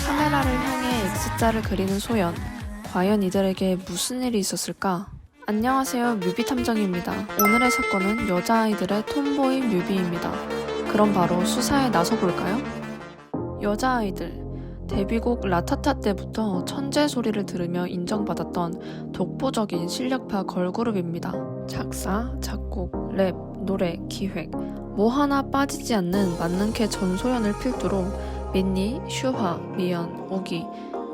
카메라를 향해 X자를 그리는 소연. 과연 이들에게 무슨 일이 있었을까? 안녕하세요, 뮤비탐정입니다. 오늘의 사건은 여자아이들의 톰보이 뮤비입니다. 그럼 바로 수사에 나서볼까요? 여자아이들. 데뷔곡 라타타 때부터 천재 소리를 들으며 인정받았던 독보적인 실력파 걸그룹입니다. 작사, 작곡, 랩, 노래, 기획 뭐 하나 빠지지 않는 만능캐 전소연을 필두로 민니, 슈화, 미연, 오기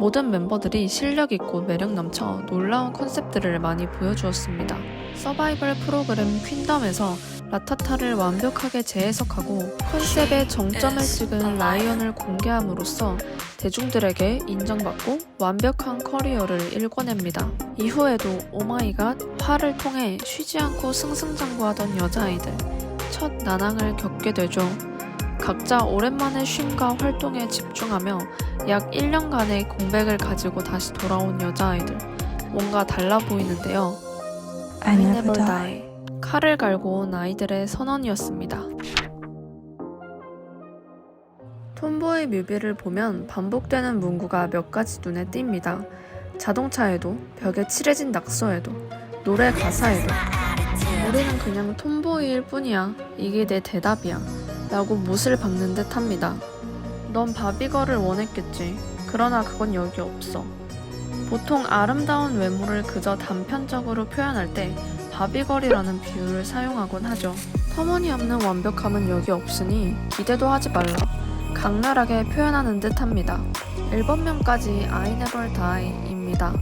모든 멤버들이 실력 있고 매력 넘쳐 놀라운 컨셉들을 많이 보여주었습니다. 서바이벌 프로그램 퀸덤에서 라타타를 완벽하게 재해석하고 컨셉의 정점을 찍은 라이언을 공개함으로써 대중들에게 인정받고 완벽한 커리어를 일궈냅니다. 이후에도 오마이갓, 화를 통해 쉬지 않고 승승장구하던 여자아이들. 첫 난항을 겪게 되죠. 각자 오랜만에 쉼과 활동에 집중하며 약 1년간의 공백을 가지고 다시 돌아온 여자아이들. 뭔가 달라 보이는데요. I never die. 칼을 갈고 온 아이들의 선언이었습니다. 톰보이 뮤비를 보면 반복되는 문구가 몇 가지 눈에 띕니다. 자동차에도, 벽에 칠해진 낙서에도, 노래 가사에도. 우리는 그냥 톰보이일 뿐이야. 이게 내 대답이야. 라고 못을 박는 듯 합니다. 넌 바비걸을 원했겠지. 그러나 그건 여기 없어. 보통 아름다운 외모를 그저 단편적으로 표현할 때 바비걸이라는 비유를 사용하곤 하죠. 터무니없는 완벽함은 여기 없으니 기대도 하지 말라. 강렬하게 표현하는 듯 합니다. 앨범명까지 I Never Die입니다.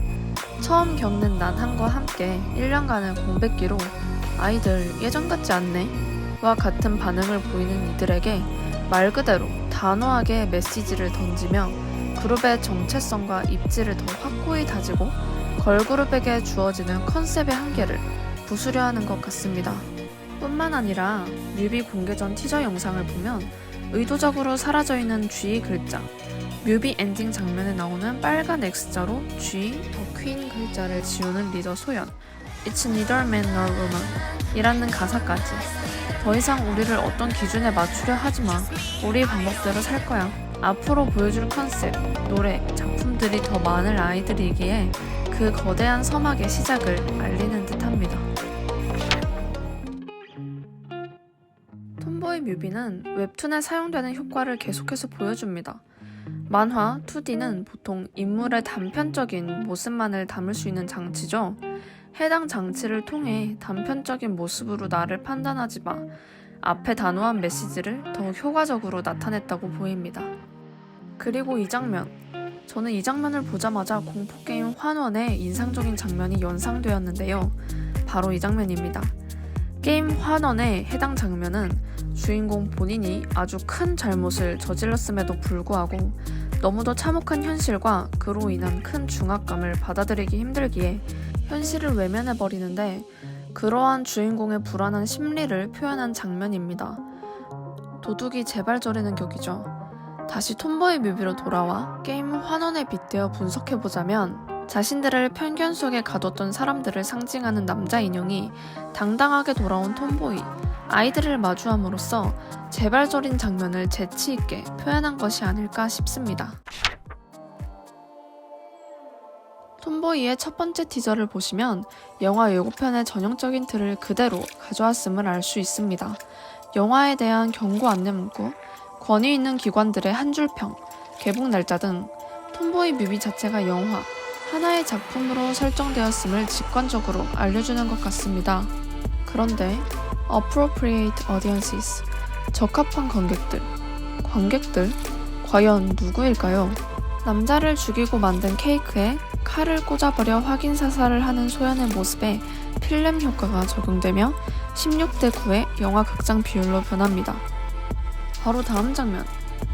처음 겪는 난항과 함께 1년간의 공백기로 아이들 예전 같지 않네? 와 같은 반응을 보이는 이들에게 말 그대로 단호하게 메시지를 던지며 그룹의 정체성과 입지를 더 확고히 다지고 걸그룹에게 주어지는 컨셉의 한계를 부수려 하는 것 같습니다. 뿐만 아니라 뮤비 공개 전 티저 영상을 보면 의도적으로 사라져있는 G 글자, 뮤비 엔딩 장면에 나오는 빨간 X자로 G, 더 퀸 글자를 지우는 리더 소연, It's neither man nor woman 이라는 가사까지. 더 이상 우리를 어떤 기준에 맞추려 하지마. 우리 방법대로 살 거야. 앞으로 보여줄 컨셉, 노래, 작품들이 더 많을 아이들이기에 그 거대한 서막의 시작을 알리는 듯합니다. 톰보이 뮤비는 웹툰에 사용되는 효과를 계속해서 보여줍니다. 만화 2D는 보통 인물의 단편적인 모습만을 담을 수 있는 장치죠. 해당 장치를 통해 단편적인 모습으로 나를 판단하지 마. 앞에 단호한 메시지를 더 효과적으로 나타냈다고 보입니다. 그리고 이 장면. 저는 이 장면을 보자마자 공포게임 환원의 인상적인 장면이 연상되었는데요. 바로 이 장면입니다. 게임 환원의 해당 장면은 주인공 본인이 아주 큰 잘못을 저질렀음에도 불구하고 너무도 참혹한 현실과 그로 인한 큰 중압감을 받아들이기 힘들기에 현실을 외면해버리는데 그러한 주인공의 불안한 심리를 표현한 장면입니다. 도둑이 제발 저리는 격이죠. 다시 톰보이 뮤비로 돌아와 게임 환원에 빗대어 분석해보자면 자신들을 편견 속에 가뒀던 사람들을 상징하는 남자 인형이 당당하게 돌아온 톰보이, 아이들을 마주함으로써 제발 저린 장면을 재치있게 표현한 것이 아닐까 싶습니다. 톰보이의 첫 번째 티저를 보시면 영화 예고편의 전형적인 틀을 그대로 가져왔음을 알 수 있습니다. 영화에 대한 경고 안내 문구, 권위 있는 기관들의 한 줄 평, 개봉 날짜 등 톰보이 뮤비 자체가 영화, 하나의 작품으로 설정되었음을 직관적으로 알려주는 것 같습니다. 그런데 appropriate audiences, 적합한 관객들, 과연 누구일까요? 남자를 죽이고 만든 케이크에 칼을 꽂아버려 확인 사살을 하는 소연의 모습에 필름 효과가 적용되며 16대 9의 영화 극장 비율로 변합니다. 바로 다음 장면,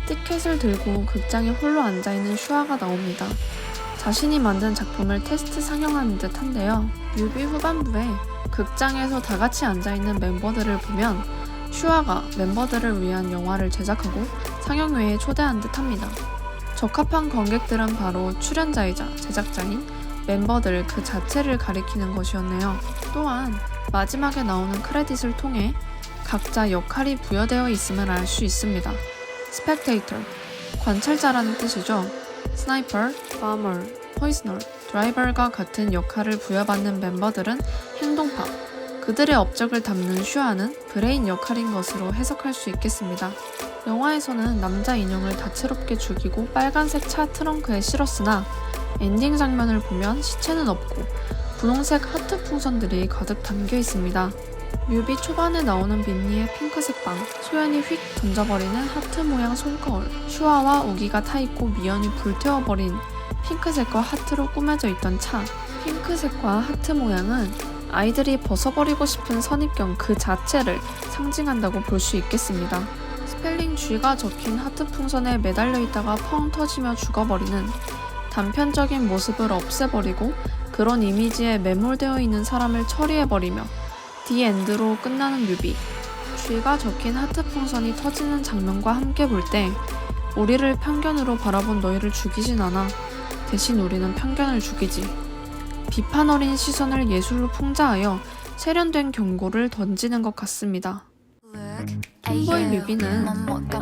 티켓을 들고 극장에 홀로 앉아있는 슈아가 나옵니다. 자신이 만든 작품을 테스트 상영하는 듯 한데요. 뮤비 후반부에 극장에서 다 같이 앉아있는 멤버들을 보면 슈아가 멤버들을 위한 영화를 제작하고 상영회에 초대한 듯 합니다. 적합한 관객들은 바로 출연자이자 제작자인 멤버들 그 자체를 가리키는 것이었네요. 또한 마지막에 나오는 크레딧을 통해 각자 역할이 부여되어 있음을 알 수 있습니다. spectator, 관찰자라는 뜻이죠. 스나이퍼, bomber, poisoner, 드라이버가 같은 역할을 부여받는 멤버들은 행동파, 그들의 업적을 담는 슈아는 브레인 역할인 것으로 해석할 수 있겠습니다. 영화에서는 남자 인형을 다채롭게 죽이고 빨간색 차 트렁크에 실었으나 엔딩 장면을 보면 시체는 없고 분홍색 하트 풍선들이 가득 담겨 있습니다. 뮤비 초반에 나오는 민니의 핑크색 빵, 소연이 휙 던져버리는 하트 모양 손거울, 슈아와 우기가 타있고 미연이 불태워버린 핑크색과 하트로 꾸며져 있던 차. 핑크색과 하트 모양은 아이들이 벗어버리고 싶은 선입견 그 자체를 상징한다고 볼 수 있겠습니다. 스펠링 G가 적힌 하트 풍선에 매달려 있다가 펑 터지며 죽어버리는 단편적인 모습을 없애버리고 그런 이미지에 매몰되어 있는 사람을 처리해버리며 디엔드로 끝나는 뮤비. G가 적힌 하트 풍선이 터지는 장면과 함께 볼 때 우리를 편견으로 바라본 너희를 죽이진 않아. 대신 우리는 편견을 죽이지. 비판 어린 시선을 예술로 풍자하여 세련된 경고를 던지는 것 같습니다. 톰보이 뮤비는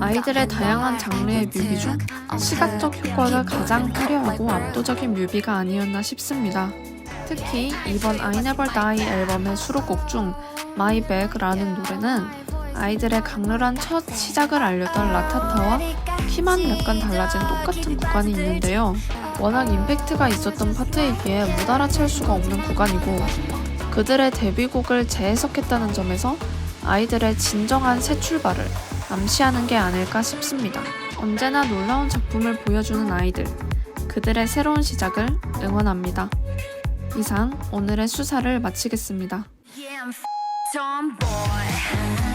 아이들의 다양한 장르의 뮤비 중 시각적 효과가 가장 화려하고 압도적인 뮤비가 아니었나 싶습니다. 특히 이번 I Never Die 앨범의 수록곡 중 My Bag라는 노래는 아이들의 강렬한 첫 시작을 알렸던 라타타와 키만 약간 달라진 똑같은 구간이 있는데요. 워낙 임팩트가 있었던 파트에 비해 못 알아챌 수가 없는 구간이고 그들의 데뷔곡을 재해석했다는 점에서 아이들의 진정한 새 출발을 암시하는 게 아닐까 싶습니다. 언제나 놀라운 작품을 보여주는 아이들, 그들의 새로운 시작을 응원합니다. 이상 오늘의 수사를 마치겠습니다. Yeah, I'm tomboy.